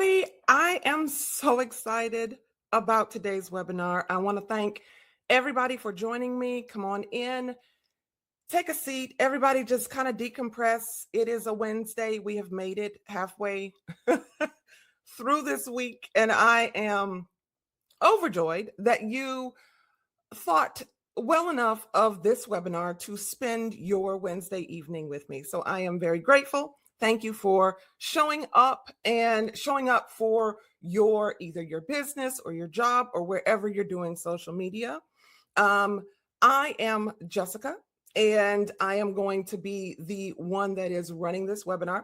everybody. I am so excited about today's webinar. I want to thank everybody for joining me. Come on in, take a seat. Everybody just kind of decompress. It is a Wednesday. We have made it halfway through this week, and I am overjoyed that you thought well enough of this webinar to spend your Wednesday evening with me. So I am very grateful. Thank you for showing up and showing up for either your business or your job or wherever you're doing social media. I am Jessica, and I am going to be the one that is running this webinar.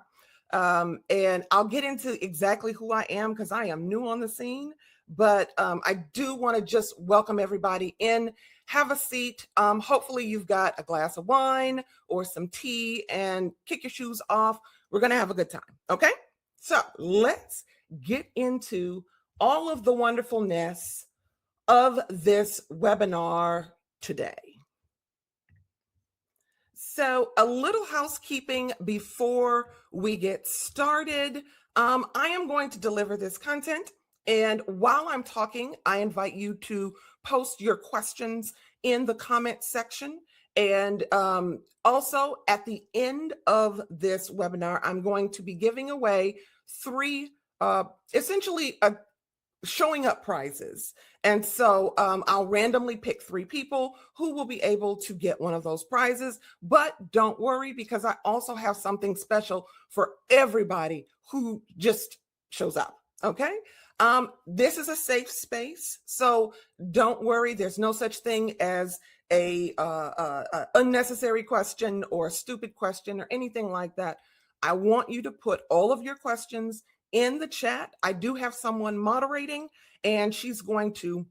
And I'll get into exactly who I am because I am new on the scene. But I do want to just welcome everybody in. Have a seat. Hopefully you've got a glass of wine or some tea and kick your shoes off. We're going to have a good time. Okay. So let's get into all of the wonderfulness of this webinar today. So a little housekeeping before we get started. I am going to deliver this content. And while I'm talking, I invite you to post your questions in the comment section. And also at the end of this webinar, I'm going to be giving away three essentially showing up prizes. And so I'll randomly pick three people who will be able to get one of those prizes. But don't worry, because I also have something special for everybody who just shows up. Okay. This is a safe space, so don't worry. There's no such thing as a unnecessary question or a stupid question or anything like that. I want you to put all of your questions in the chat. I do have someone moderating, and she's going to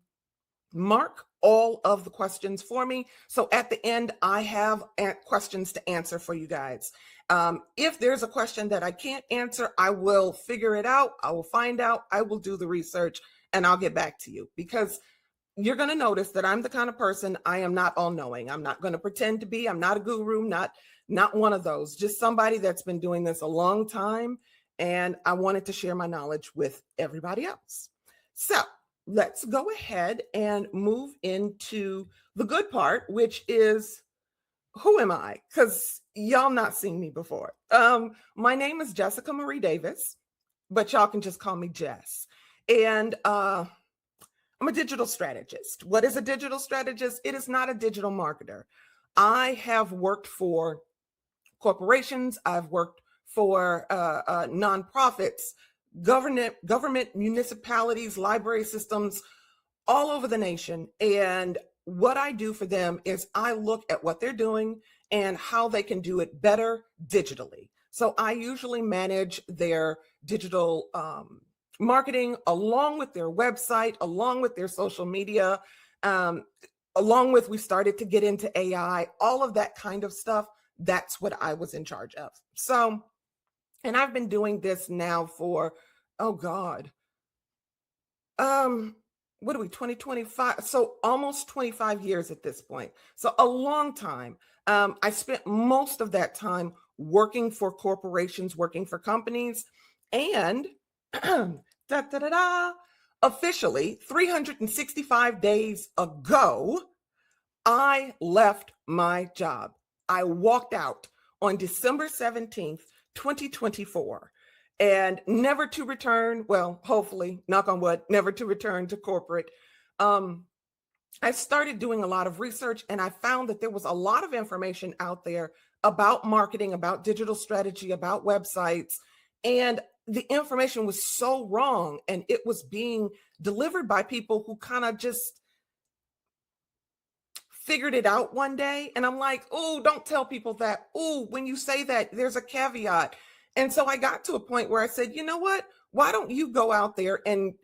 mark all of the questions for me. So at the end, I have questions to answer for you guys. If there's a question that I can't answer, I will figure it out. I will find out. I will do the research, and I'll get back to you, because you're going to notice that I'm the kind of person, I am not all knowing. I'm not going to pretend to be. I'm not a guru, not one of those, just somebody that's been doing this a long time. And I wanted to share my knowledge with everybody else. So let's go ahead and move into the good part, which is, who am I? Because y'all not seen me before. My name is Jessica Marie Davis, but y'all can just call me Jess. And I'm a digital strategist. What is a digital strategist? It is not a digital marketer. I have worked for corporations. I've worked for nonprofits, government, municipalities, library systems all over the nation. And what I do for them is I look at what they're doing and how they can do it better digitally. So I usually manage their digital marketing along with their website, along with their social media, along with, we started to get into AI, all of that kind of stuff. That's what I was in charge of. So, and I've been doing this now for, oh God, what are we, 2025? So almost 25 years at this point. So a long time. I spent most of that time working for corporations, working for companies, and officially 365 days ago, I left my job. I walked out on December 17th, 2024. And never to return, well, hopefully, knock on wood, never to return to corporate. I started doing a lot of research, and I found that there was a lot of information out there about marketing, about digital strategy, about websites. And the information was so wrong, and it was being delivered by people who kind of just figured it out one day. And I'm like, oh, don't tell people that. Oh, when you say that, there's a caveat. And so I got to a point where I said, you know what? Why don't you go out there and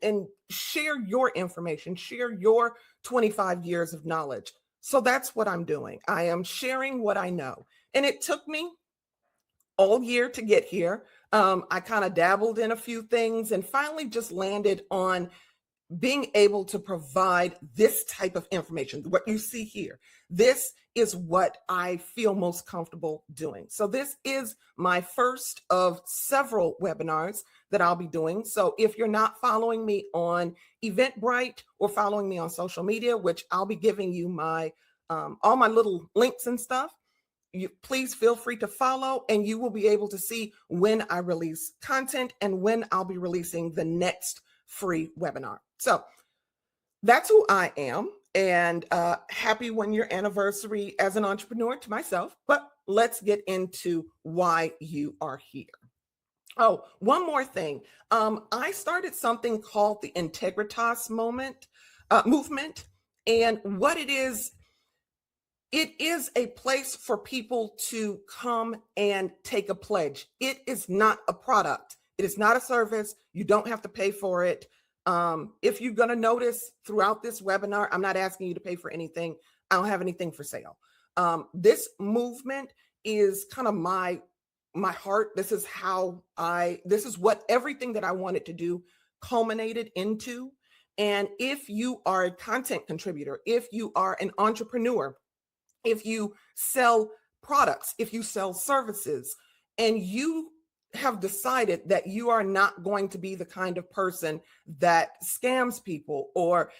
share your information, share your 25 years of knowledge? So that's what I'm doing. I am sharing what I know. And it took me all year to get here. I kind of dabbled in a few things and finally just landed on being able to provide this type of information, what you see here, this is what I feel most comfortable doing. So this is my first of several webinars that I'll be doing. So if you're not following me on Eventbrite or following me on social media, which I'll be giving you my all my little links and stuff, please feel free to follow, and you will be able to see when I release content and when I'll be releasing the next free webinar. So that's who I am, and happy 1-year anniversary as an entrepreneur to myself. But let's get into why you are here. Oh, one more thing. I started something called the Integritas Movement, and what it is a place for people to come and take a pledge. It is not a product. It is not a service. You don't have to pay for it. If you're going to notice throughout this webinar, I'm not asking you to pay for anything. I don't have anything for sale. This movement is kind of my heart. This is what everything that I wanted to do culminated into. And if you are a content contributor, if you are an entrepreneur, if you sell products, if you sell services, and you have decided that you are not going to be the kind of person that scams people or,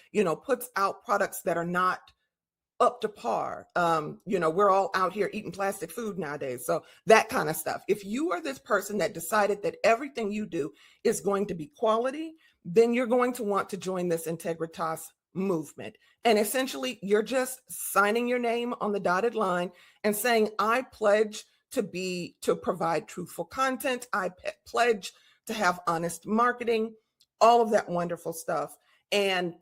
puts out products that are not up to par. We're all out here eating plastic food nowadays. So that kind of stuff. If you are this person that decided that everything you do is going to be quality, then you're going to want to join this Integritas movement. And essentially, you're just signing your name on the dotted line and saying, I pledge to provide truthful content. I pledge to have honest marketing, all of that wonderful stuff. And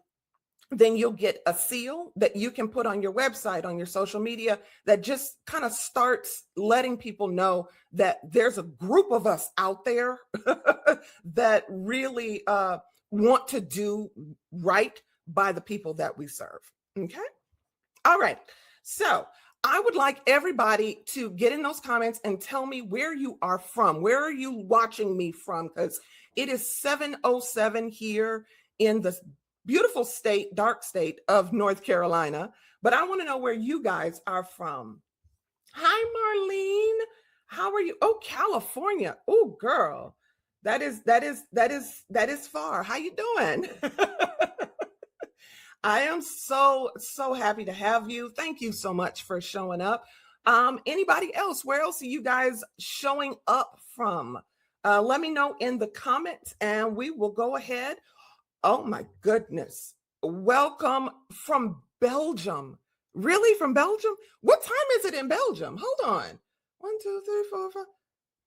then you'll get a seal that you can put on your website, on your social media, that just kind of starts letting people know that there's a group of us out there that really want to do right by the people that we serve. Okay. All right. So I would like everybody to get in those comments and tell me where you are from. Where are you watching me from? Because it is 7:07 here in the beautiful state, dark state of North Carolina. But I want to know where you guys are from. Hi, Marlene. How are you? Oh, California. Oh, girl. That is far. How you doing? I am so happy to have you. Thank you so much for showing up. Anybody else? Where else are you guys showing up from? Let me know in the comments and we will go ahead. Oh my goodness. Welcome from Belgium. Really, from Belgium? What time is it in Belgium? Hold on. 1, 2, 3, 4, 5.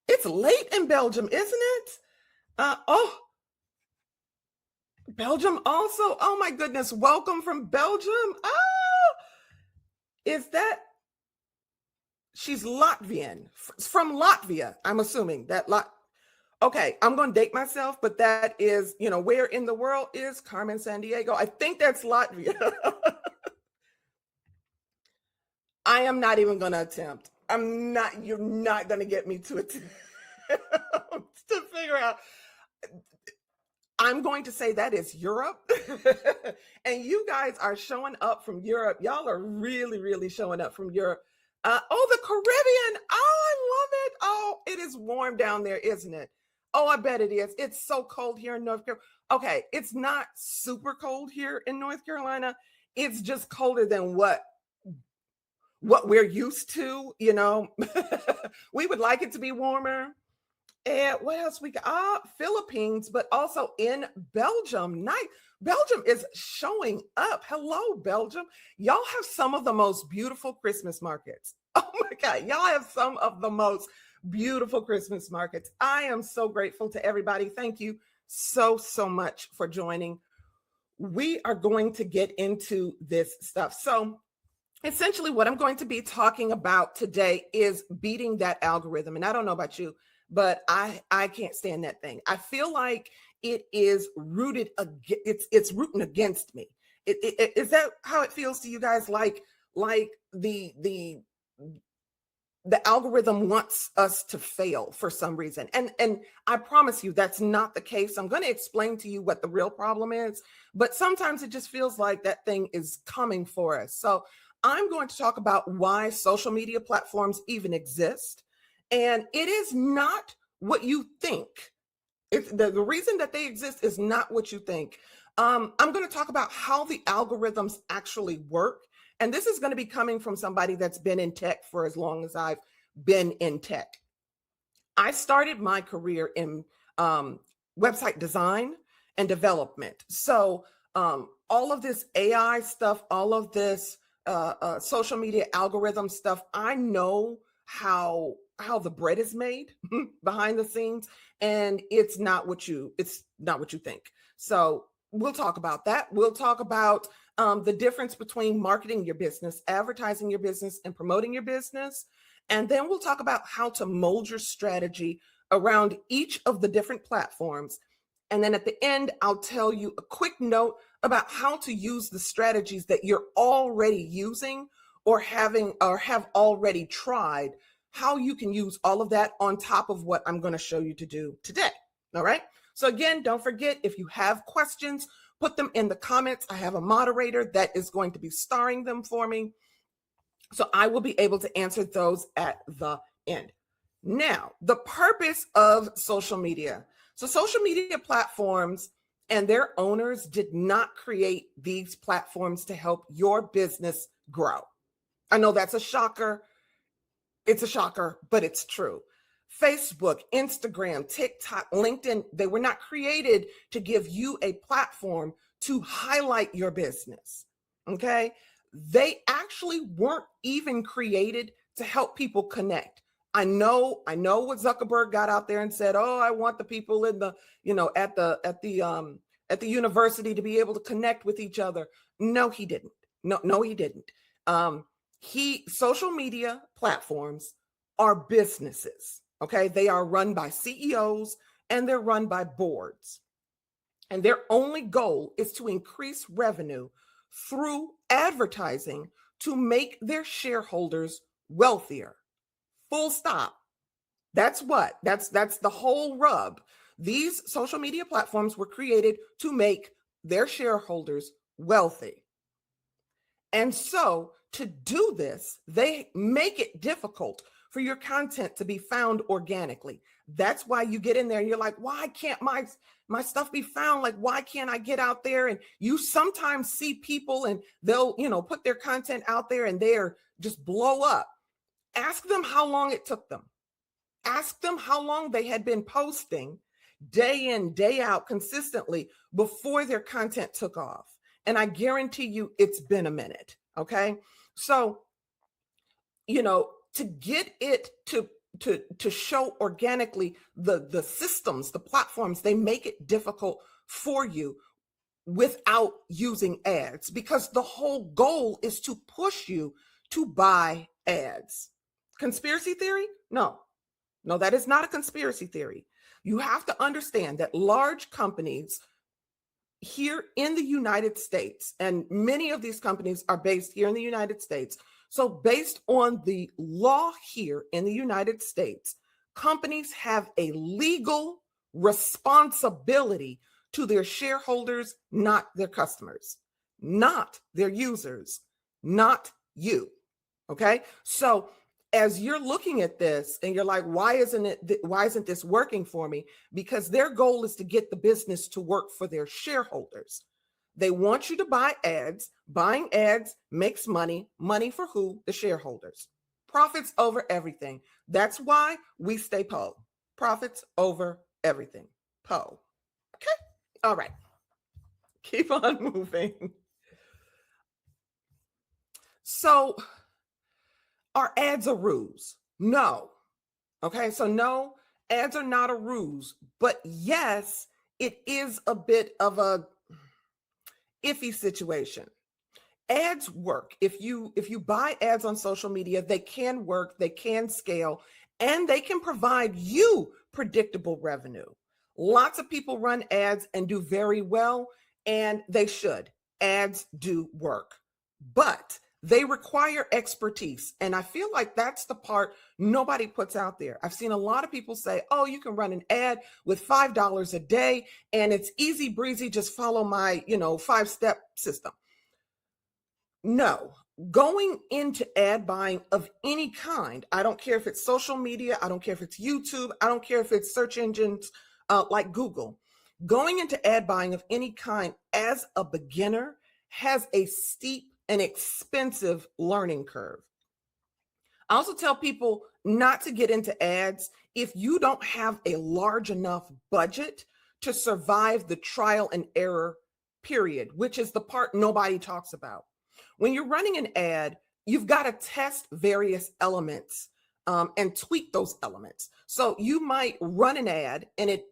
It's late in Belgium, isn't it? Belgium also. Oh my goodness. Welcome from Belgium. Is that? She's Latvian. From Latvia, I'm assuming that Okay, I'm going to date myself, but that is, where in the world is Carmen Sandiego? I think that's Latvia. I am not even going to attempt. You're not going to get me to attempt to figure out. I'm going to say that is Europe. And you guys are showing up from Europe. Y'all are really, really showing up from Europe. The Caribbean. Oh, I love it. Oh, it is warm down there, isn't it? Oh, I bet it is. It's so cold here in North Carolina. Okay, it's not super cold here in North Carolina. It's just colder than what we're used to, We would like it to be warmer. And what else we got? Philippines, but also in Belgium. Nice. Belgium is showing up. Hello, Belgium. Y'all have some of the most beautiful Christmas markets. Oh my God. Y'all have some of the most beautiful Christmas markets. I am so grateful to everybody. Thank you so much for joining. We are going to get into this stuff. So essentially what I'm going to be talking about today is beating that algorithm. And I don't know about you, but I can't stand that thing. I feel like it is rooted, it's rooting against me. Is that how it feels to you guys? Like the the algorithm wants us to fail for some reason. And I promise you that's not the case. I'm going to explain to you what the real problem is, but sometimes it just feels like that thing is coming for us. So I'm going to talk about why social media platforms even exist. And it is not what you think. The reason that they exist is not what you think. I'm going to talk about how the algorithms actually work. And this is going to be coming from somebody that's been in tech for as long as I've been in tech. I started my career in website design and development. So all of this AI stuff, all of this social media algorithm stuff, I know how the bread is made behind the scenes, and it's not what you think. So we'll talk about that. We'll talk about the difference between marketing your business, advertising your business, and promoting your business. And then we'll talk about how to mold your strategy around each of the different platforms. And then at the end, I'll tell you a quick note about how to use the strategies that you're already using or have already tried, how you can use all of that on top of what I'm going to show you to do today. All right. So again, don't forget, if you have questions, put them in the comments. I have a moderator that is going to be starring them for me, so I will be able to answer those at the end. Now, the purpose of social media. So social media platforms and their owners did not create these platforms to help your business grow. I know that's a shocker. It's a shocker, but it's true. Facebook, Instagram, TikTok, LinkedIn, they were not created to give you a platform to highlight your business. Okay? They actually weren't even created to help people connect. I know what Zuckerberg got out there and said, "Oh, I want the people in the, at the university to be able to connect with each other." No, he didn't. No, he didn't. Social media platforms are businesses. Okay, they are run by CEOs and they're run by boards. And their only goal is to increase revenue through advertising to make their shareholders wealthier. Full stop. That's the whole rub. These social media platforms were created to make their shareholders wealthy. And so to do this, they make it difficult for your content to be found organically. That's why you get in there and you're like, why can't my stuff be found? Like, why can't I get out there? And you sometimes see people and they'll, put their content out there and they're just blow up. Ask them how long it took them. Ask them how long they had been posting day in, day out consistently before their content took off. And I guarantee you it's been a minute. Okay. So, to get it to show organically, the systems, the platforms, they make it difficult for you without using ads, because the whole goal is to push you to buy ads. Conspiracy theory? No, that is not a conspiracy theory. You have to understand that large companies here in the United States, and many of these companies are based here in the United States. So based on the law here in the United States, companies have a legal responsibility to their shareholders, not their customers, not their users, not you. Okay. So as you're looking at this and you're like, why isn't this working for me? Because their goal is to get the business to work for their shareholders. They want you to buy ads. Buying ads makes money. Money for who? The shareholders. Profits over everything. That's why we stay PO. Profits over everything. PO. Okay. All right. Keep on moving. So, are ads a ruse? No. Okay, so no, ads are not a ruse, but yes, it is a bit of a iffy situation. Ads work. If you buy ads on social media, they can work, they can scale, and they can provide you predictable revenue. Lots of people run ads and do very well, and they should. Ads do work. But They require expertise. And I feel like that's the part nobody puts out there. I've seen a lot of people say, oh, you can run an ad with $5 a day and it's easy breezy. Just follow my, 5-step system. No, going into ad buying of any kind, I don't care if it's social media, I don't care if it's YouTube, I don't care if it's search engines like Google. Going into ad buying of any kind as a beginner has a steep and expensive learning curve. I also tell people not to get into ads if you don't have a large enough budget to survive the trial and error period, which is the part nobody talks about. When you're running an ad, you've got to test various elements and tweak those elements. So you might run an ad and it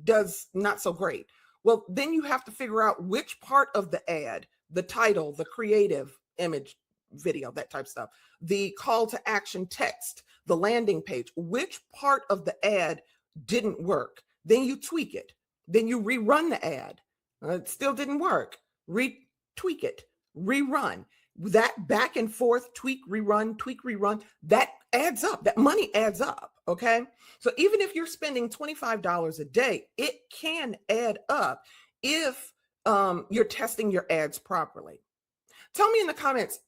does not so great. Well, then you have to figure out which part of the ad, the title, the creative image, video, that type of stuff, the call to action text, the landing page, which part of the ad didn't work. Then you tweak it. Then you rerun the ad. It still didn't work. Retweak it. Rerun. That back and forth, tweak, rerun, that adds up. That money adds up. Okay. So even if you're spending $25 a day, it can add up if you're testing your ads properly. Tell me in the comments,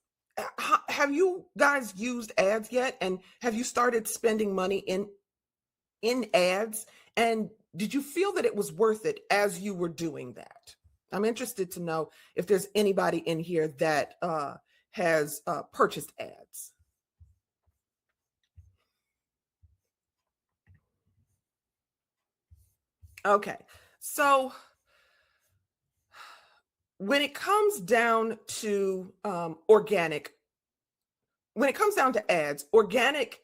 have you guys used ads yet? And have you started spending money in ads? And did you feel that it was worth it as you were doing that? I'm interested to know if there's anybody in here that has purchased ads. Okay, so when it comes down to when it comes down to ads, organic,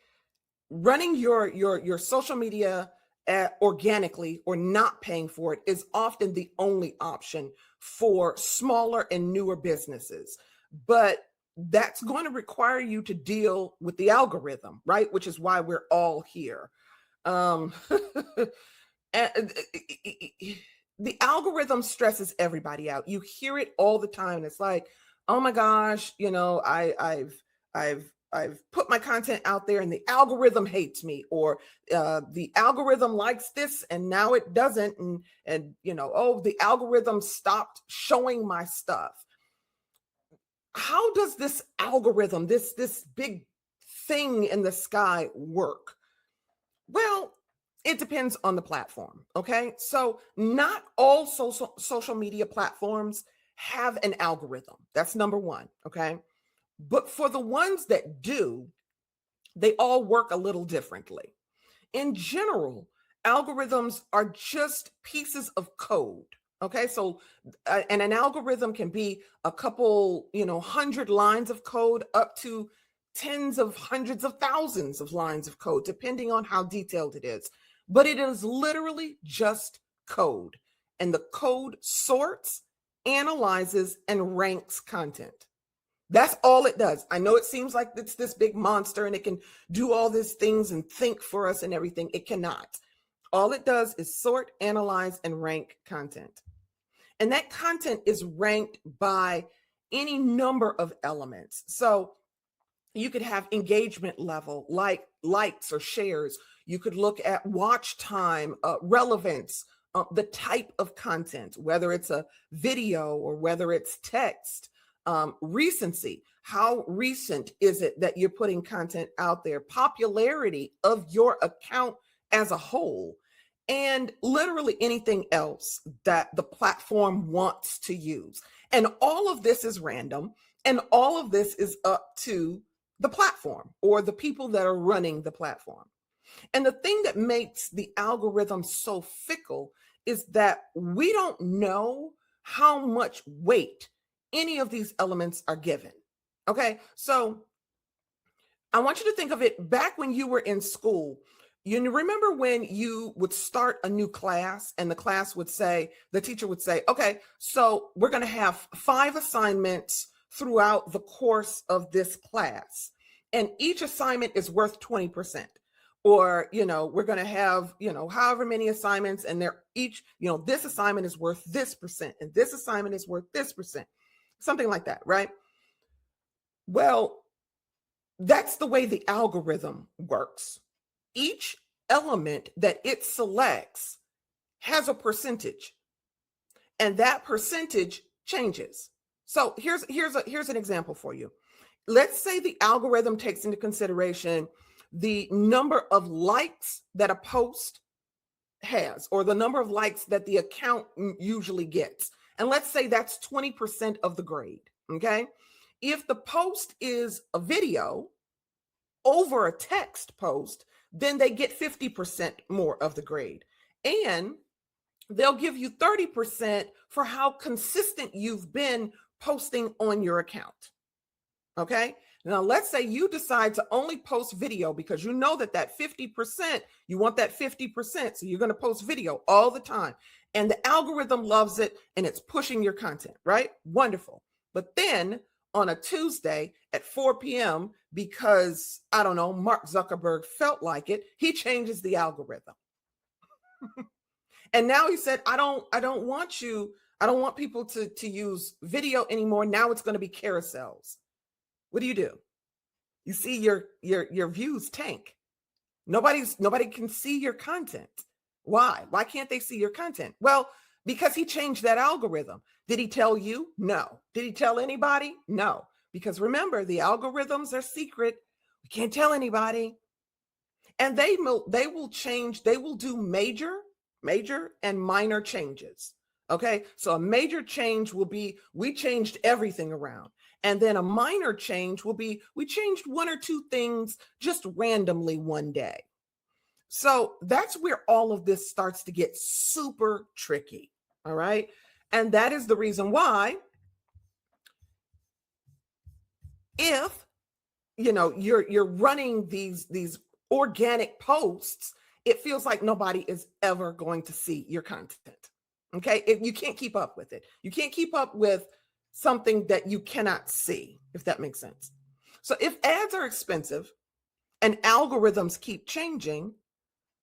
running your social media organically or not paying for it is often the only option for smaller and newer businesses. But that's going to require you to deal with the algorithm, right? Which is why we're all here. The algorithm stresses everybody out. You hear it all the time. It's like, oh my gosh, I've put my content out there and the algorithm hates me, or the algorithm likes this and now it doesn't, and the algorithm stopped showing my stuff. How does this algorithm, this big thing in the sky, work? Well, it depends on the platform. Okay. So not all social media platforms have an algorithm. That's number one. Okay. But for the ones that do, they all work a little differently. In general, algorithms are just pieces of code. Okay. So, and an algorithm can be a couple, 100 lines of code up to tens of hundreds of thousands of lines of code, depending on how detailed it is. But it is literally just code. And the code sorts, analyzes, and ranks content. That's all it does. I know it seems like it's this big monster and it can do all these things and think for us and everything. It cannot. All it does is sort, analyze, and rank content. And that content is ranked by any number of elements. So you could have engagement level, like likes or shares. You could look at watch time, relevance, the type of content, whether it's a video or whether it's text, recency. How recent is it that you're putting content out there? Popularity of your account as a whole, and literally anything else that the platform wants to use. And all of this is random, and all of this is up to the platform or the people that are running the platform. And the thing that makes the algorithm so fickle is that we don't know how much weight any of these elements are given. Okay, so I want you to think of it back when you were in school. You remember when you would start a new class and the teacher would say, okay, so we're going to have 5 assignments throughout the course of this class, and each assignment is worth 20%. Or, we're going to have, however many assignments, and they're each, this assignment is worth this percent, and this assignment is worth this percent, something like that, right? Well, that's the way the algorithm works. Each element that it selects has a percentage, and that percentage changes. So here's an example for you. Let's say the algorithm takes into consideration the number of likes that a post has, or the number of likes that the account usually gets. And let's say that's 20% of the grade. Okay. If the post is a video over a text post, then they get 50% more of the grade. And they'll give you 30% for how consistent you've been posting on your account. Okay. Now, let's say you decide to only post video because you know that 50%, you want that 50%. So you're going to post video all the time. And the algorithm loves it and it's pushing your content, right? Wonderful. But then on a Tuesday at 4 p.m., because I don't know, Mark Zuckerberg felt like it, he changes the algorithm. And now he said, I don't want people to use video anymore. Now it's going to be carousels. What do? You see your views tank. Nobody can see your content. Why? Why can't they see your content? Well, because he changed that algorithm. Did he tell you? No. Did he tell anybody? No. Because remember, the algorithms are secret. We can't tell anybody. And they will change, they will do major and minor changes. Okay. So a major change will be, we changed everything around. And then a minor change will be, we changed one or two things just randomly one day. So that's where all of this starts to get super tricky. All right. And that is the reason why, if you're running these organic posts, it feels like nobody is ever going to see your content. Okay. You can't keep up with it. You can't keep up with something that you cannot see, if that makes sense. So if ads are expensive and algorithms keep changing,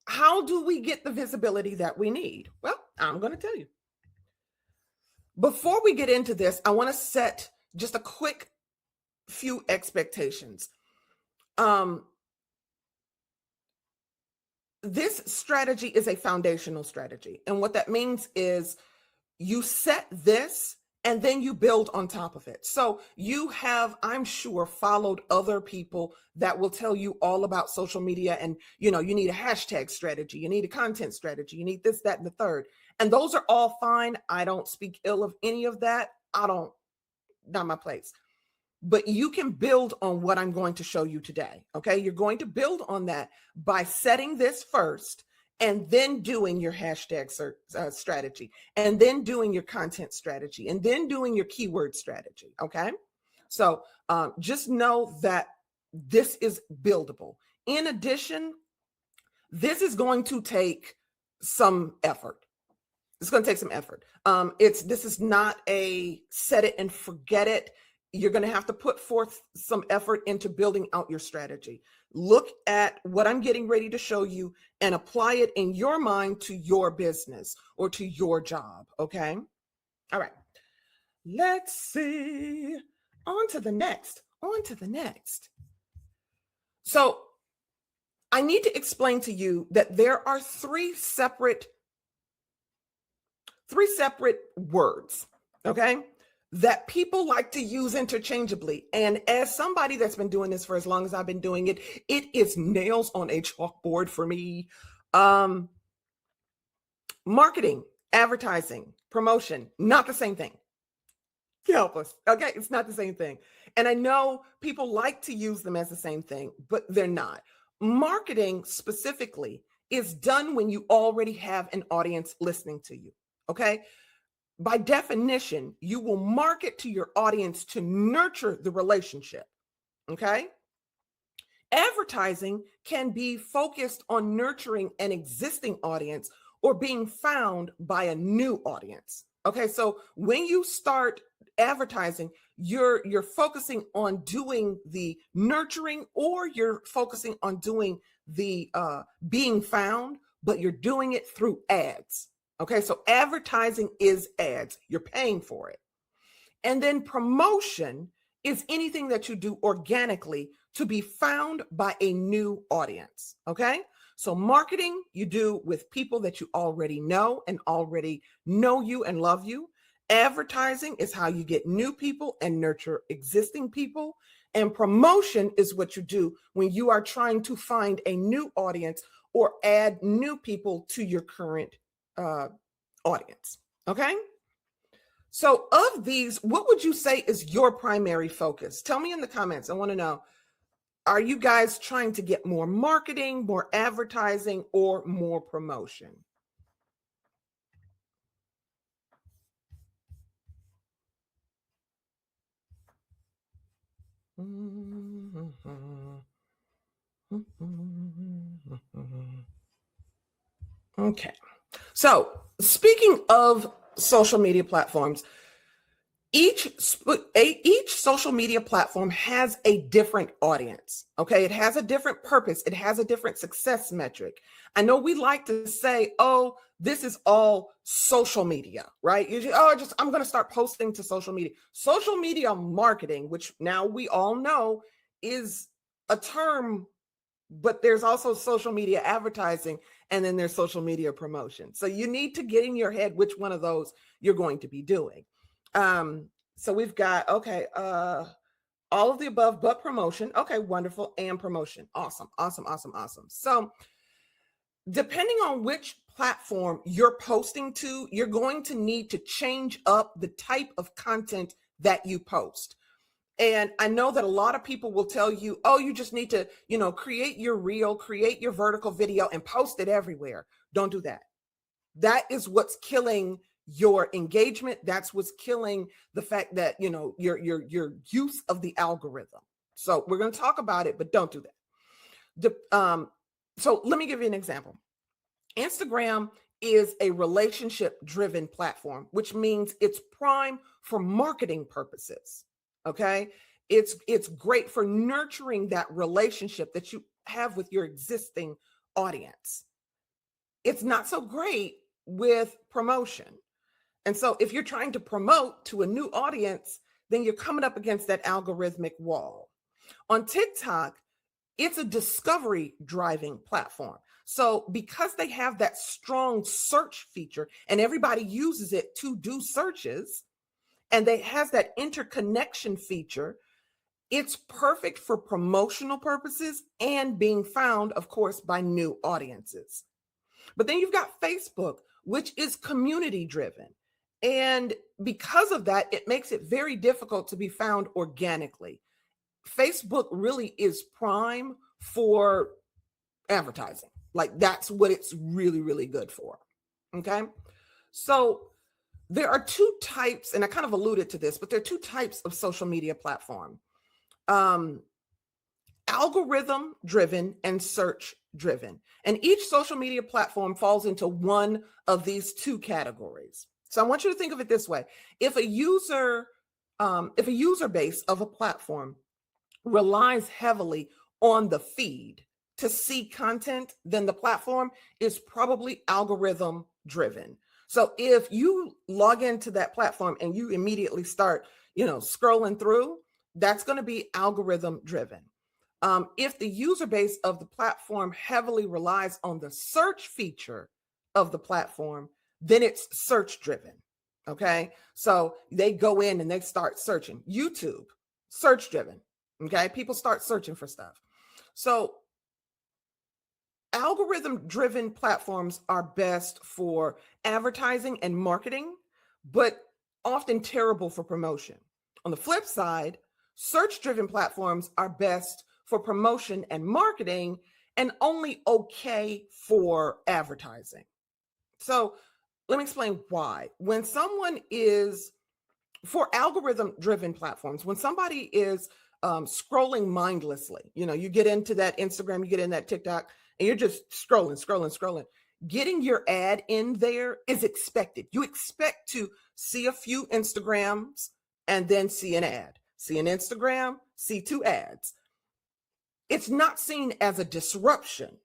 how do we get the visibility that we need? Well, I'm going to tell you. Before we get into this, I want to set just a quick few expectations. This strategy is a foundational strategy. And what that means is you set this and then you build on top of it. So you have, I'm sure, followed other people that will tell you all about social media, and you need a hashtag strategy, you need a content strategy, you need this, that, and the third. And those are all fine. I don't speak ill of any of that. Not my place. But you can build on what I'm going to show you today. Okay. You're going to build on that by setting this first, and then doing your hashtag strategy, and then doing your content strategy, and then doing your keyword strategy. Okay. So just know that this is buildable. In addition, this is going to take some effort. It's going to take some effort. This is not a set it and forget it. You're going to have to put forth some effort into building out your strategy. Look at what I'm getting ready to show you and apply it in your mind to your business or to your job. Okay. All right. Let's see. On to the next. So I need to explain to you that there are three separate words. Okay. That people like to use interchangeably. And as somebody that's been doing this for as long as I've been doing it, it is nails on a chalkboard for me. Marketing, advertising, promotion, not the same thing. Help us. Okay. It's not the same thing. And I know people like to use them as the same thing, but they're not. Marketing specifically is done when you already have an audience listening to you. Okay. By definition, you will market to your audience to nurture the relationship. Okay. Advertising can be focused on nurturing an existing audience or being found by a new audience. Okay. So when you start advertising, you're focusing on doing the nurturing, or you're focusing on doing the being found, but you're doing it through ads. Okay, so advertising is ads. You're paying for it. And then promotion is anything that you do organically to be found by a new audience. Okay. So marketing you do with people that you already know and already know you and love you. Advertising is how you get new people and nurture existing people. And promotion is what you do when you are trying to find a new audience or add new people to your current audience. Okay. So, of these, what would you say is your primary focus? Tell me in the comments. I want to know, are you guys trying to get more marketing, more advertising, or more promotion? Okay. So, speaking of social media platforms, each social media platform has a different audience. Okay, it has a different purpose, it has a different success metric. I know we like to say, oh, this is all social media, right? I'm going to start posting to social media marketing, which now we all know is a term, but there's also social media advertising, and then there's social media promotion. So you need to get in your head which one of those you're going to be doing. So we've got, okay, all of the above, but promotion. Okay, wonderful. And promotion. Awesome, awesome, awesome, awesome. So depending on which platform you're posting to, you're going to need to change up the type of content that you post. And I know that a lot of people will tell you, oh, you just need to, create your reel, create your vertical video and post it everywhere. Don't do that. That is what's killing your engagement. That's what's killing the fact that, your use of the algorithm. So we're going to talk about it, but don't do that. So let me give you an example. Instagram is a relationship-driven platform, which means it's prime for marketing purposes. Okay. It's great for nurturing that relationship that you have with your existing audience. It's not so great with promotion. And so if you're trying to promote to a new audience, then you're coming up against that algorithmic wall. On TikTok, it's a discovery driving platform. So because they have that strong search feature and everybody uses it to do searches, and they has that interconnection feature, it's perfect for promotional purposes and being found, of course, by new audiences. But then you've got Facebook, which is community driven. And because of that, it makes it very difficult to be found organically. Facebook really is prime for advertising. Like that's what it's really, really good for. Okay. So there are two types, and I kind of alluded to this, but there are two types of social media platform. Algorithm driven and search driven. And each social media platform falls into one of these two categories. So I want you to think of it this way. If a user base of a platform relies heavily on the feed to see content, then the platform is probably algorithm driven. So if you log into that platform and you immediately start, scrolling through, that's going to be algorithm driven. If the user base of the platform heavily relies on the search feature of the platform, then it's search driven. Okay. So they go in and they start searching. YouTube, search driven. Okay. People start searching for stuff. So algorithm driven platforms are best for advertising and marketing, but often terrible for promotion. On the flip side, search driven platforms are best for promotion and marketing and only okay for advertising. So let me explain why. When someone is for algorithm driven platforms, when somebody is scrolling mindlessly, you get into that Instagram, you get in that TikTok, and you're just scrolling. Getting your ad in there is expected. You expect to see a few Instagrams and then see an ad, see an Instagram, see two ads. It's not seen as a disruption.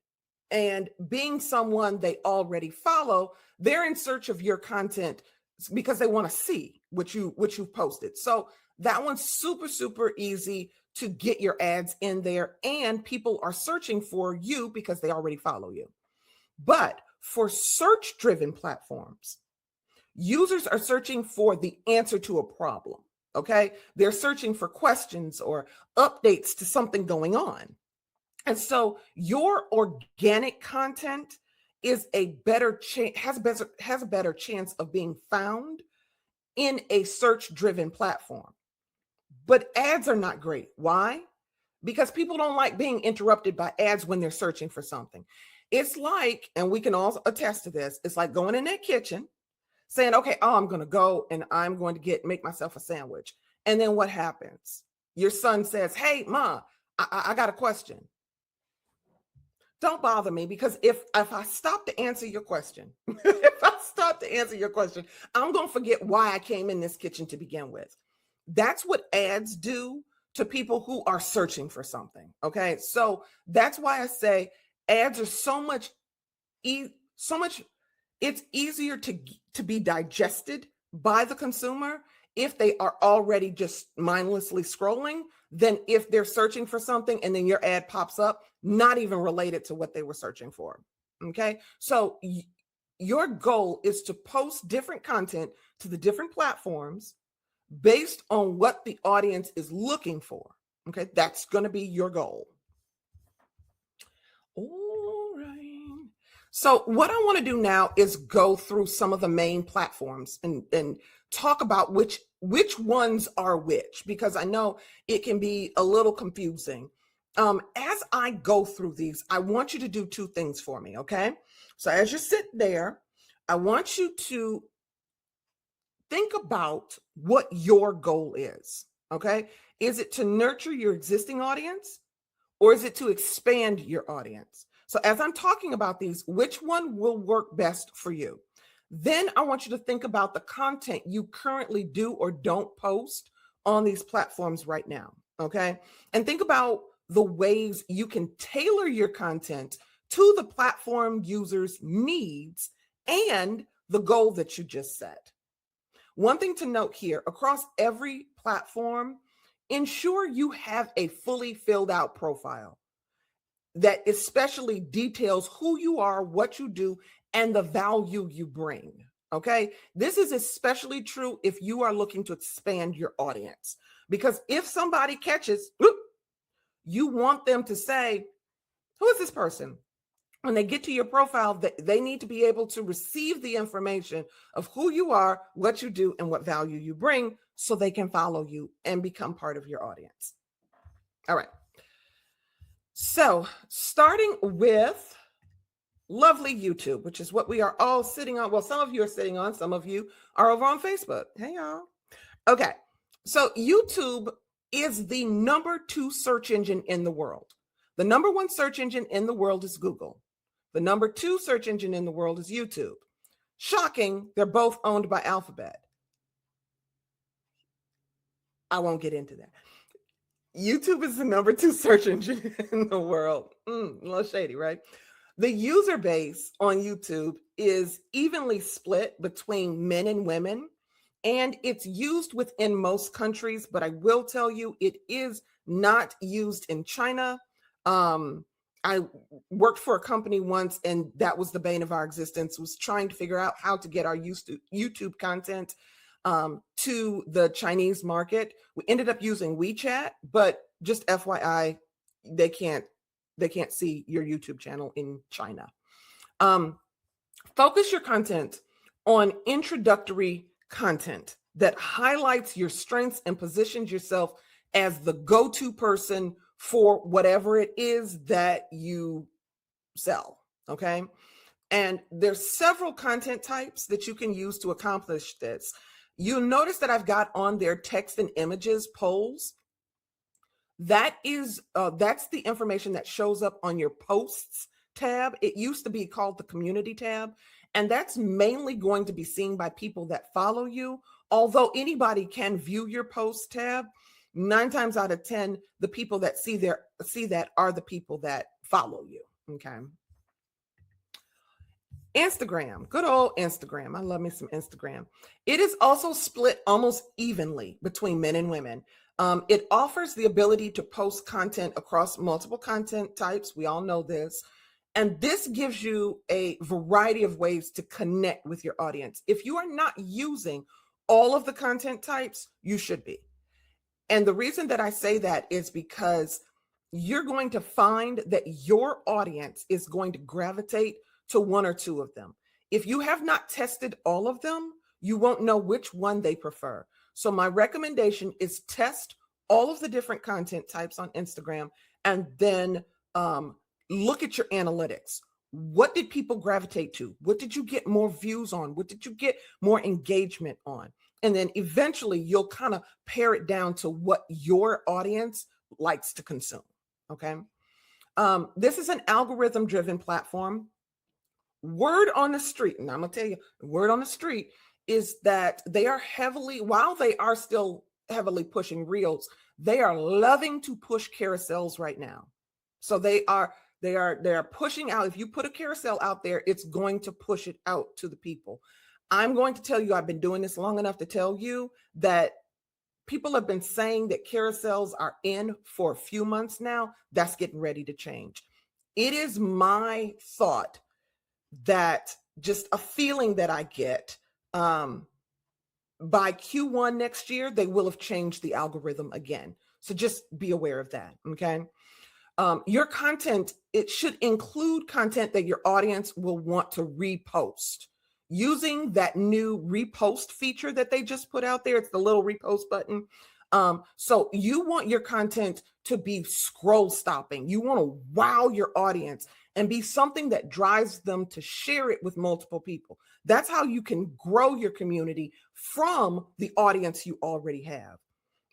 And being someone they already follow, they're in search of your content because they want to see what you've posted. So that one's super, super easy to get your ads in there, and people are searching for you because they already follow you. But for search-driven platforms, users are searching for the answer to a problem. Okay, they're searching for questions or updates to something going on. And so your organic content is a better chance, has a better chance of being found in a search-driven platform. But ads are not great. Why? Because people don't like being interrupted by ads when they're searching for something. It's like, and we can all attest to this, it's like going in that kitchen saying, okay, I'm going to go and I'm going to make myself a sandwich. And then what happens? Your son says, hey, Ma, I got a question. Don't bother me, because if I stop to answer your question, I'm going to forget why I came in this kitchen to begin with. That's what ads do to people who are searching for something. Okay. So that's why I say ads are so much, it's easier to be digested by the consumer if they are already just mindlessly scrolling than if they're searching for something and then your ad pops up, not even related to what they were searching for. Okay. So your goal is to post different content to the different platforms based on what the audience is looking for. Okay. That's going to be your goal. All right. So what I want to do now is go through some of the main platforms and talk about which ones are which, because I know it can be a little confusing. As I go through these, I want you to do two things for me, okay? So as you sit there, I want you to think about what your goal is, okay? Is it to nurture your existing audience, or is it to expand your audience? So as I'm talking about these, which one will work best for you? Then I want you to think about the content you currently do or don't post on these platforms right now, okay? And think about the ways you can tailor your content to the platform users' needs and the goal that you just set. One thing to note here, across every platform, ensure you have a fully filled out profile that especially details who you are, what you do, and the value you bring. Okay. This is especially true if you are looking to expand your audience, because if somebody catches, you want them to say, who is this person? When they get to your profile, they need to be able to receive the information of who you are, what you do, and what value you bring, so they can follow you and become part of your audience. All right. So starting with lovely YouTube, which is what we are all sitting on. Well, some of you are sitting on, some of you are over on Facebook. Hey, y'all. Okay. So YouTube is the number 2 search engine in the world. The number 1 search engine in the world is Google. The number 2 search engine in the world is YouTube. Shocking, they're both owned by Alphabet. I won't get into that. YouTube is the number 2 search engine in the world. A little shady, right? The user base on YouTube is evenly split between men and women, and it's used within most countries, but I will tell you it is not used in China. I worked for a company once, and that was the bane of our existence, was trying to figure out how to get our YouTube content to the Chinese market. We ended up using WeChat, but just FYI, they can't see your YouTube channel in China. Focus your content on introductory content that highlights your strengths and positions yourself as the go-to person for whatever it is that you sell, okay? And there's several content types that you can use to accomplish this. You'll notice that I've got on there text and images polls. That is, that's the information that shows up on your posts tab. It used to be called the community tab, and that's mainly going to be seen by people that follow you. Although anybody can view your post tab, 9 times out of 10, the people that see that are the people that follow you. Okay. Instagram, good old Instagram. I love me some Instagram. It is also split almost evenly between men and women. It offers the ability to post content across multiple content types. We all know this. And this gives you a variety of ways to connect with your audience. If you are not using all of the content types, you should be. And the reason that I say that is because you're going to find that your audience is going to gravitate to one or two of them. If you have not tested all of them, you won't know which one they prefer. So my recommendation is test all of the different content types on Instagram and then look at your analytics. What did people gravitate to? What did you get more views on? What did you get more engagement on? And then eventually you'll kind of pare it down to what your audience likes to consume. Okay. This is an algorithm driven platform. Word on the street, and I'm going to tell you, word on the street is that they are heavily, while they are still heavily pushing reels, they are loving to push carousels right now. So they are pushing out. If you put a carousel out there, it's going to push it out to the people. I'm going to tell you, I've been doing this long enough to tell you that people have been saying that carousels are in for a few months now. That's getting ready to change. It is my thought that just a feeling that I get by Q1 next year, they will have changed the algorithm again. So just be aware of that. Okay. Your content, it should include content that your audience will want to repost. Using that new repost feature that they just put out there, it's the little repost button. So you want your content to be scroll stopping. You want to wow your audience and be something that drives them to share it with multiple people. That's how you can grow your community from the audience you already have.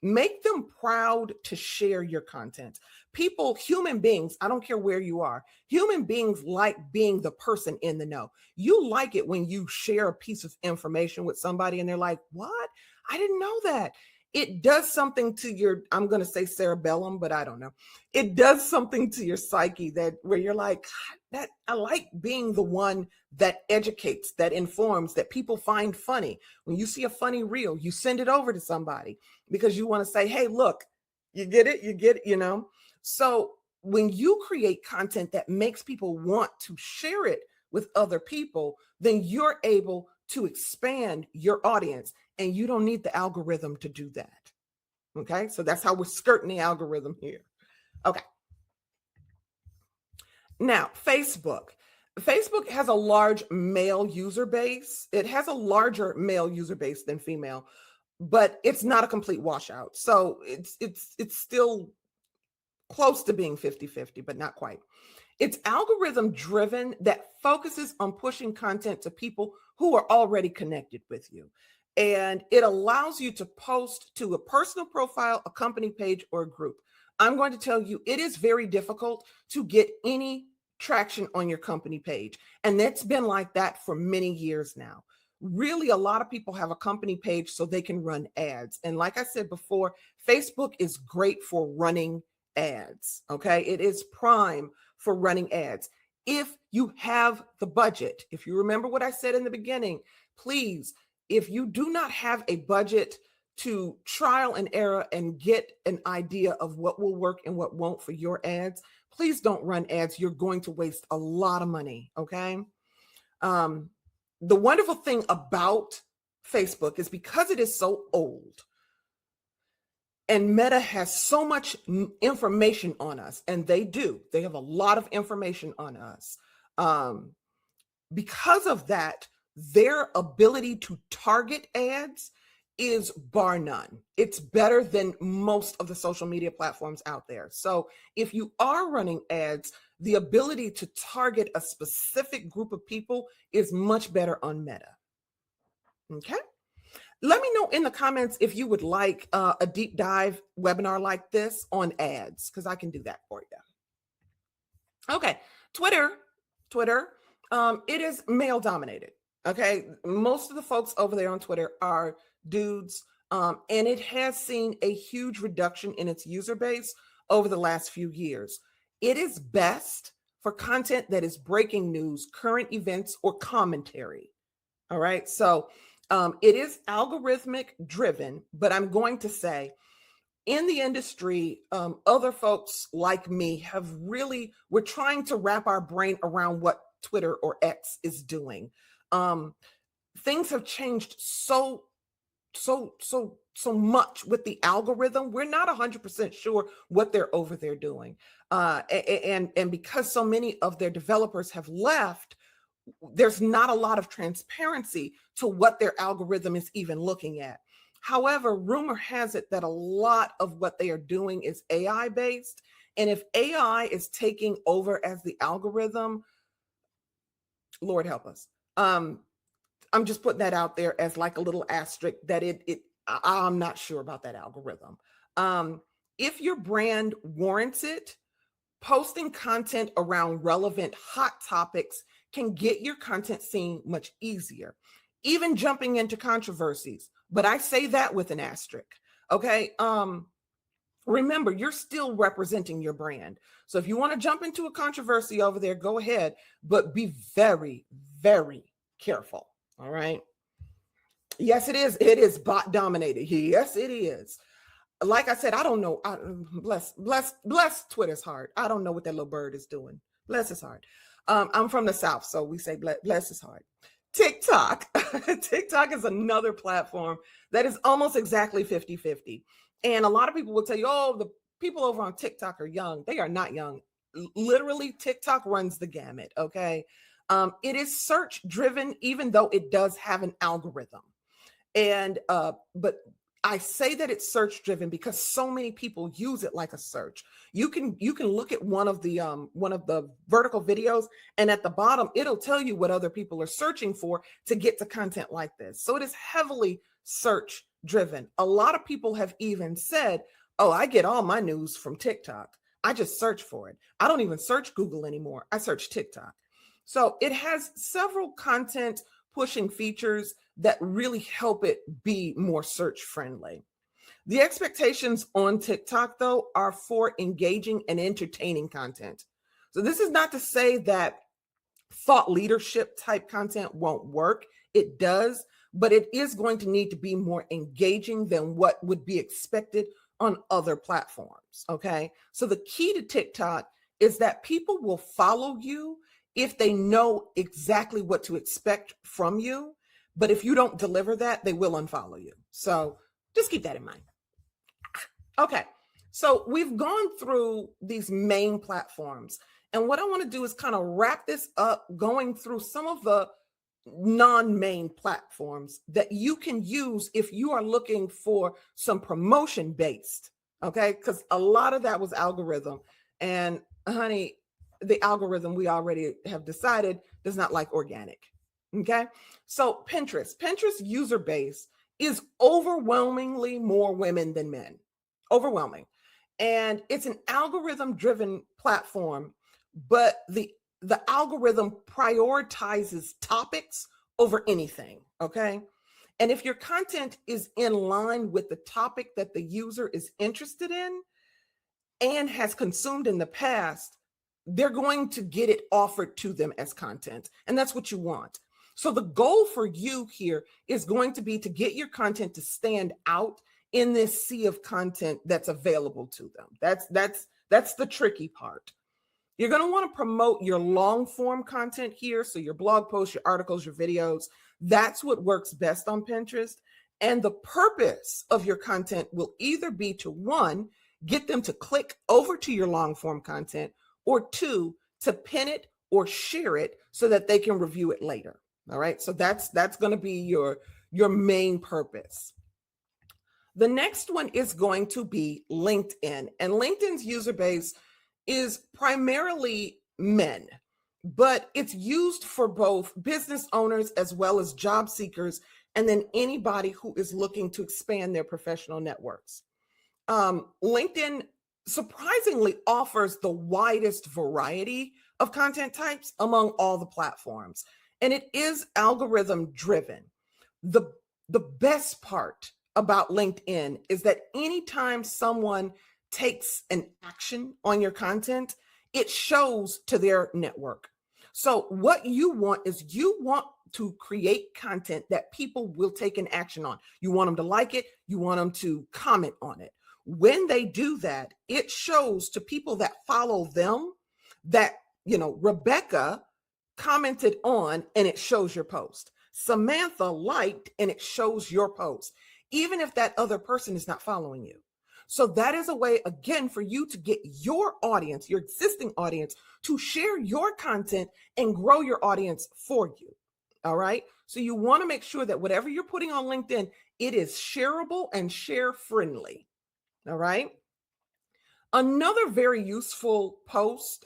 Make them proud to share your content. People, human beings, I don't care where you are, human beings like being the person in the know. You like it when you share a piece of information with somebody and they're like, what? I didn't know that. It does something to your, I'm going to say cerebellum, but I don't know. It does something to your psyche that where you're like, that I like being the one that educates, that informs, that people find funny. When you see a funny reel, you send it over to somebody because you want to say, hey, look, you get it, you know? So when you create content that makes people want to share it with other people, then you're able to expand your audience and you don't need the algorithm to do that. Okay. So that's how we're skirting the algorithm here. Okay. Now, Facebook. Facebook has a large male user base. It has a larger male user base than female, but it's not a complete washout. So it's still close to being 50-50, but not quite. It's algorithm driven that focuses on pushing content to people who are already connected with you. And it allows you to post to a personal profile, a company page, or a group. I'm going to tell you, it is very difficult to get any traction on your company page. And that's been like that for many years now. Really, a lot of people have a company page so they can run ads. And like I said before, Facebook is great for running ads. Okay. It is prime for running ads. If you have the budget, if you remember what I said in the beginning, please, if you do not have a budget to trial and error and get an idea of what will work and what won't for your ads, please don't run ads. You're going to waste a lot of money. Okay. The wonderful thing about Facebook is because it is so old and Meta has so much information on us, and they have a lot of information on us. Because of that, their ability to target ads is bar none. It's better than most of the social media platforms out there. So if you are running ads, the ability to target a specific group of people is much better on Meta. Okay. Let me know in the comments if you would like a deep dive webinar like this on ads, because I can do that for you. Okay. Twitter, it is male dominated. Okay. Most of the folks over there on Twitter are dudes, and it has seen a huge reduction in its user base over the last few years. It is best for content that is breaking news, current events, or commentary. All right. So it is algorithmic driven, but I'm going to say in the industry, other folks like me we're trying to wrap our brain around what Twitter or X is doing. Things have changed so much with the algorithm. We're not 100% sure what they're over there doing. And because so many of their developers have left, there's not a lot of transparency to what their algorithm is even looking at. However, rumor has it that a lot of what they are doing is AI based. And if AI is taking over as the algorithm, Lord help us. I'm just putting that out there as like a little asterisk that I'm not sure about that algorithm. If your brand warrants it, posting content around relevant hot topics can get your content seen much easier, even jumping into controversies. But I say that with an asterisk. Okay. Remember, you're still representing your brand. So if you want to jump into a controversy over there, go ahead, but be very, very careful. All right. Yes, it is. It is bot dominated. Yes, it is. Like I said, I don't know. Bless Twitter's heart. I don't know what that little bird is doing. Bless his heart. I'm from the South, so we say bless his heart. TikTok. TikTok is another platform that is almost exactly 50-50. And a lot of people will tell you, oh, the people over on TikTok are young. They are not young. Literally, TikTok runs the gamut. Okay. It is search driven, even though it does have an algorithm. And but I say that it's search driven because so many people use it like a search. You can look at one of the vertical videos, and at the bottom it'll tell you what other people are searching for to get to content like this. So it is heavily search driven. A lot of people have even said, "Oh, I get all my news from TikTok. I just search for it. I don't even search Google anymore. I search TikTok." So it has several content pushing features that really help it be more search friendly. The expectations on TikTok, though, are for engaging and entertaining content. So this is not to say that thought leadership type content won't work. It does, but it is going to need to be more engaging than what would be expected on other platforms. Okay. So the key to TikTok is that people will follow you if they know exactly what to expect from you. But if you don't deliver that, they will unfollow you. So just keep that in mind. Okay. So we've gone through these main platforms. And what I want to do is kind of wrap this up, going through some of the non-main platforms that you can use if you are looking for some promotion based. Okay. Because a lot of that was algorithm. And honey, the algorithm we already have decided does not like organic. Okay. So Pinterest user base is overwhelmingly more women than men. Overwhelming. And it's an algorithm driven platform, but the algorithm prioritizes topics over anything. Okay. And if your content is in line with the topic that the user is interested in and has consumed in the past, they're going to get it offered to them as content. And that's what you want. So the goal for you here is going to be to get your content to stand out in this sea of content that's available to them. That's the tricky part. You're going to want to promote your long form content here. So your blog posts, your articles, your videos, that's what works best on Pinterest. And the purpose of your content will either be to, one, get them to click over to your long form content, or two, to pin it or share it so that they can review it later. All right. So that's going to be your main purpose. The next one is going to be LinkedIn. And LinkedIn's user base is primarily men, but it's used for both business owners as well as job seekers, and then anybody who is looking to expand their professional networks. LinkedIn surprisingly offers the widest variety of content types among all the platforms, and it is algorithm driven. The best part about LinkedIn is that anytime someone takes an action on your content, it shows to their network. So what you want is you want to create content that people will take an action on. You want them to like it. You want them to comment on it. When they do that, it shows to people that follow them that, Rebecca commented on, and it shows your post. Samantha liked, and it shows your post, even if that other person is not following you. So that is a way, again, for you to get your audience, your existing audience, to share your content and grow your audience for you. All right. So you want to make sure that whatever you're putting on LinkedIn, it is shareable and share friendly. All right. Another very useful post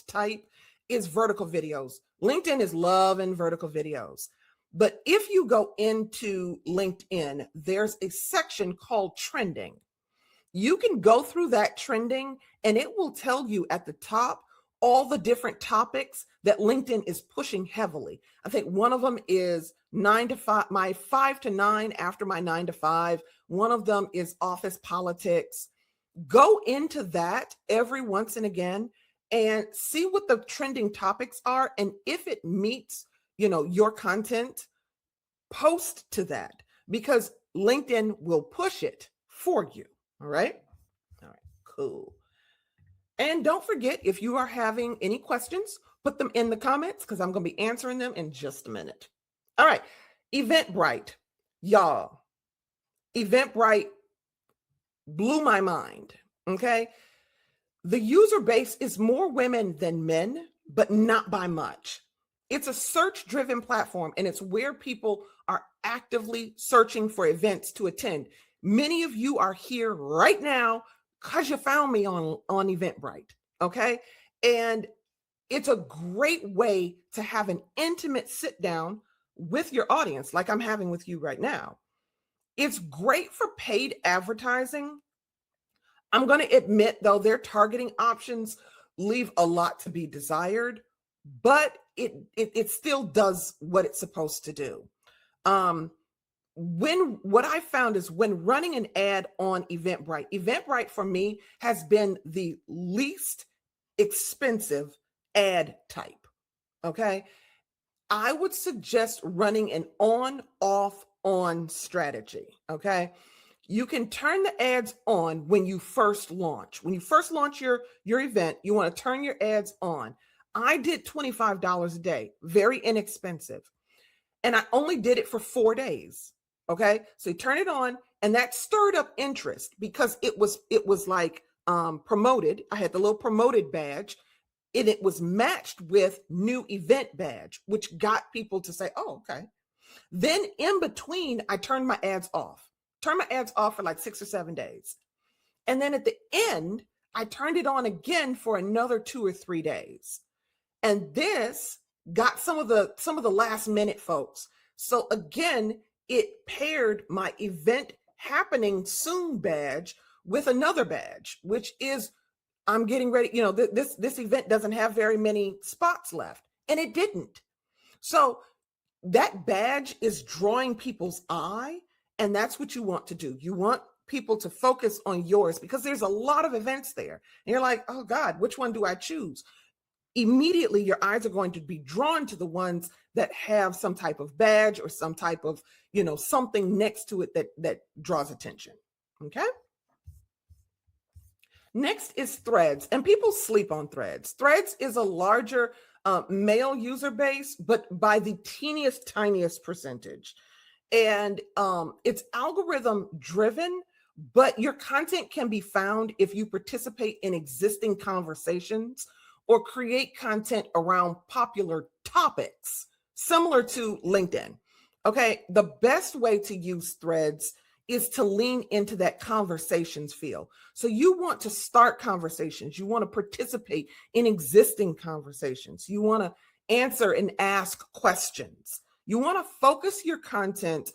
type is vertical videos. LinkedIn is loving vertical videos. But if you go into LinkedIn, there's a section called trending. You can go through that trending and it will tell you at the top all the different topics that LinkedIn is pushing heavily. I think one of them is 9 to 5, my 5 to 9 after my 9 to 5. One of them is office politics. Go into that every once and again and see what the trending topics are. And if it meets, your content, post to that, because LinkedIn will push it for you. All right. All right, cool. And don't forget, if you are having any questions, put them in the comments because I'm going to be answering them in just a minute. All right. Eventbrite, y'all. Eventbrite blew my mind. Okay. The user base is more women than men, but not by much. It's a search-driven platform, and it's where people are actively searching for events to attend. Many of you are here right now because you found me on Eventbrite, okay? And it's a great way to have an intimate sit down with your audience, like I'm having with you right now. It's great for paid advertising. I'm going to admit, though, their targeting options leave a lot to be desired, but it still does what it's supposed to do. What I found is when running an ad on Eventbrite for me has been the least expensive ad type. Okay. I would suggest running an on strategy. Okay. You can turn the ads on when you first launch. When you first launch your event, you want to turn your ads on. I did $25 a day, very inexpensive. And I only did it for 4 days. Okay. So you turn it on, and that stirred up interest because it was like promoted. I had the little promoted badge, and it was matched with new event badge, which got people to say, oh, okay. Then in between, I turned my ads off. Turned my ads off for like 6 or 7 days. And then at the end, I turned it on again for another 2 or 3 days. And this got some of the last minute folks. So again, it paired my event happening soon badge with another badge, which is I'm getting ready. This event doesn't have very many spots left, and it didn't. So that badge is drawing people's eye. And that's what you want to do. You want people to focus on yours because there's a lot of events there. And you're like, oh God, which one do I choose? Immediately, your eyes are going to be drawn to the ones that have some type of badge or some type of, something next to it that draws attention. Okay. Next is Threads, and people sleep on Threads. Threads is a larger male user base, but by the tiniest percentage. And it's algorithm driven, but your content can be found if you participate in existing conversations or create content around popular topics, similar to LinkedIn. Okay, the best way to use Threads is to lean into that conversations feel. So you want to start conversations. You want to participate in existing conversations. You want to answer and ask questions. You want to focus your content,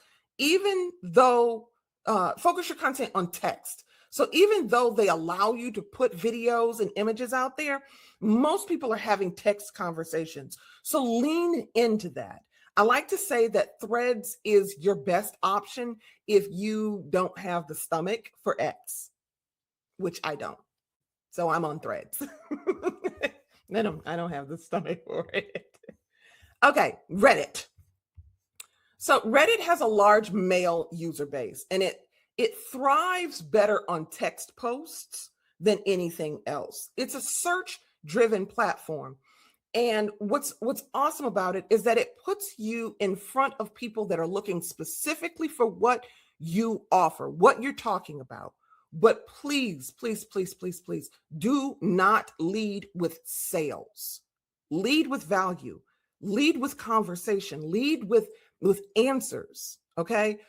focus your content on text. So even though they allow you to put videos and images out there, most people are having text conversations. So lean into that. I like to say that Threads is your best option if you don't have the stomach for X, which I don't. So I'm on Threads. I don't have the stomach for it. Okay, Reddit. So Reddit has a large male user base, and it thrives better on text posts than anything else. It's a search-driven platform. And what's awesome about it is that it puts you in front of people that are looking specifically for what you offer, what you're talking about. But please, please, please, please, please do not lead with sales. Lead with value. Lead with conversation. Lead with answers. Okay.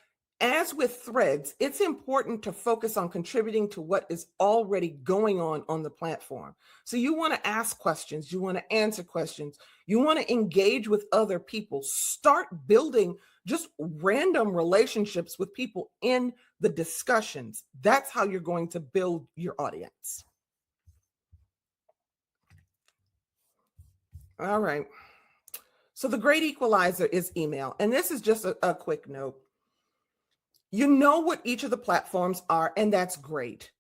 As with Threads, it's important to focus on contributing to what is already going on the platform. So you want to ask questions, you want to answer questions, you want to engage with other people. Start building just random relationships with people in the discussions. That's how you're going to build your audience. All right. So the great equalizer is email. And this is just a quick note. You know what each of the platforms are, and that's great.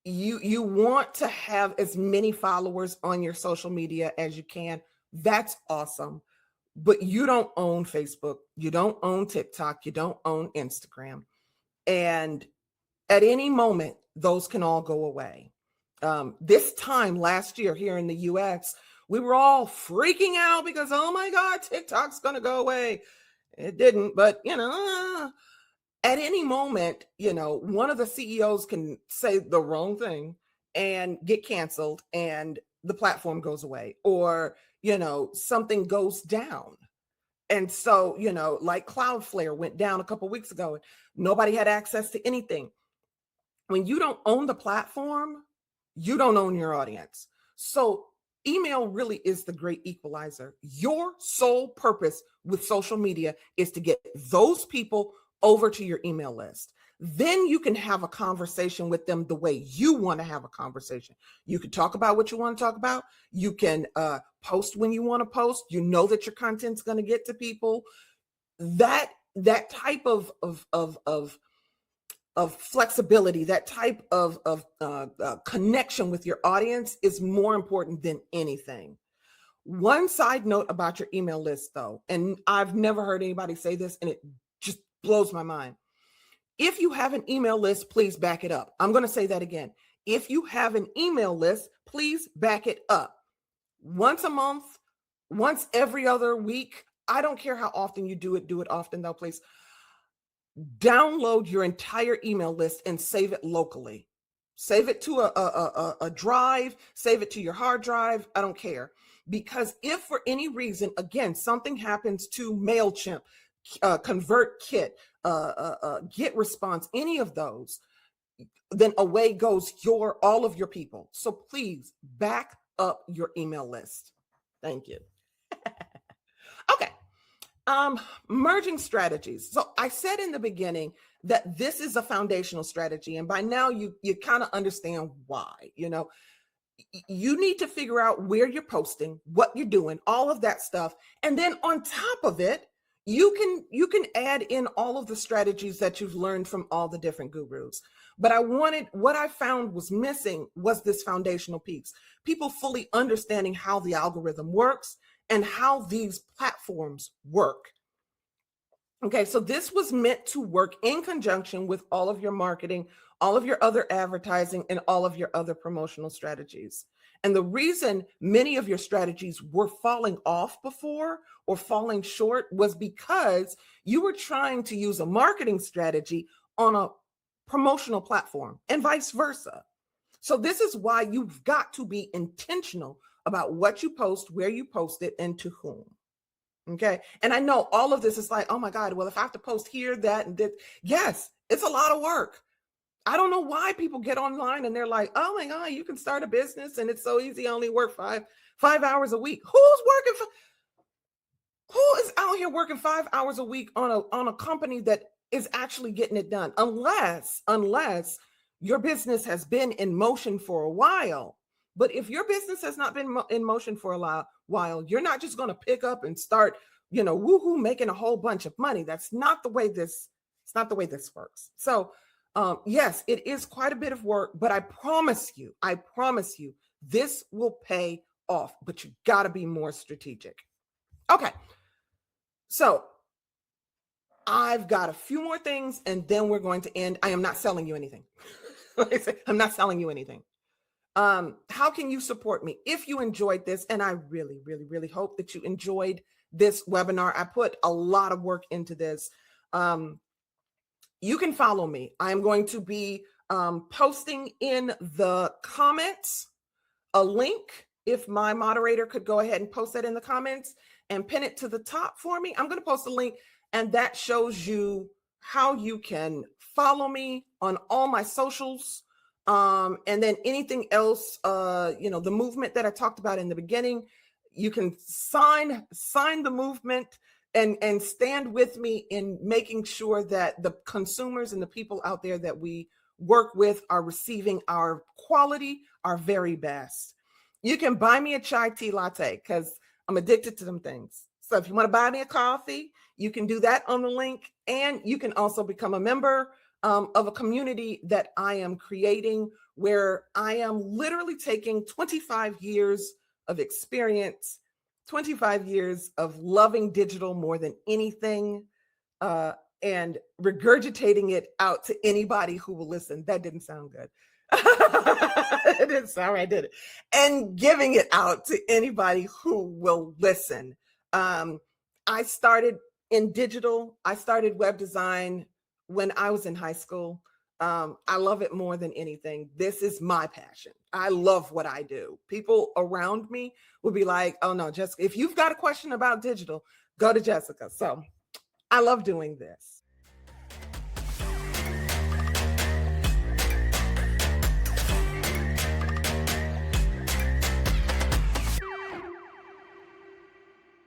You want to have as many followers on your social media as you can. That's awesome. But you don't own Facebook. You don't own TikTok. You don't own Instagram. And at any moment, those can all go away. This time last year here in the US, we were all freaking out because, oh my God, TikTok's going to go away. It didn't, but at any moment, one of the CEOs can say the wrong thing and get canceled and the platform goes away, or, something goes down. And so, like Cloudflare went down a couple of weeks ago and nobody had access to anything. When you don't own the platform, you don't own your audience. So email really is the great equalizer. Your sole purpose with social media is to get those people over to your email list. Then you can have a conversation with them the way you want to have a conversation. You can talk about what you want to talk about. You can post when you want to post. You know that your content's going to get to people. That type of flexibility, that type of connection with your audience is more important than anything. One side note about your email list, though, and I've never heard anybody say this, and it just blows my mind. If you have an email list, please back it up. I'm going to say that again. If you have an email list, please back it up. Once a month, once every other week. I don't care how often you do it often though, please. Download your entire email list and save it locally. Save it to a drive, save it to your hard drive. I don't care. Because if for any reason, again, something happens to MailChimp, ConvertKit, GetResponse, any of those, then away goes all of your people. So please back up your email list. Thank you. Okay. Merging strategies. So I said in the beginning that this is a foundational strategy, and by now you kind of understand why. You need to figure out where you're posting, what you're doing, all of that stuff, and then on top of it, you can add in all of the strategies that you've learned from all the different gurus. But what I found was missing was this foundational piece. People fully understanding how the algorithm works and how these platforms work. Okay, so this was meant to work in conjunction with all of your marketing, all of your other advertising, and all of your other promotional strategies. And the reason many of your strategies were falling off before or falling short was because you were trying to use a marketing strategy on a promotional platform and vice versa. So this is why you've got to be intentional about what you post, where you post it, and to whom. Okay. And I know all of this is like, oh my God, well, if I have to post here, that, and this, yes, it's a lot of work. I don't know why people get online and they're like, oh my God, you can start a business and it's so easy. I only work five hours a week. Who is out here working 5 hours a week on a company that is actually getting it done? Unless your business has been in motion for a while. But if your business has not been in motion for a while, you're not just going to pick up and start, woohoo, making a whole bunch of money. That's not the way this works. So Yes, it is quite a bit of work, but I promise you, this will pay off, but you got to be more strategic. Okay. So I've got a few more things and then we're going to end. I am not selling you anything. I'm not selling you anything. How can you support me if you enjoyed this? And I really, really, really hope that you enjoyed this webinar. I put a lot of work into this. You can follow me. I'm going to be posting in the comments a link. If my moderator could go ahead and post that in the comments and pin it to the top for me, I'm going to post a link, and that shows you how you can follow me on all my socials. And then anything else, the movement that I talked about in the beginning, you can sign the movement and stand with me in making sure that the consumers and the people out there that we work with are receiving our quality, our very best. You can buy me a chai tea latte because I'm addicted to them things. So if you want to buy me a coffee, you can do that on the link. And you can also become a member of a community that I am creating, where I am literally taking 25 years of experience, 25 years of loving digital more than anything, and regurgitating it out to anybody who will listen. That didn't sound good. It didn't sound right, did it? And giving it out to anybody who will listen. I started in digital. I started web design when I was in high school. I love it more than anything. This is my passion. I love what I do. People around me will be like, oh no, Jessica, if you've got a question about digital, go to Jessica. So I love doing this.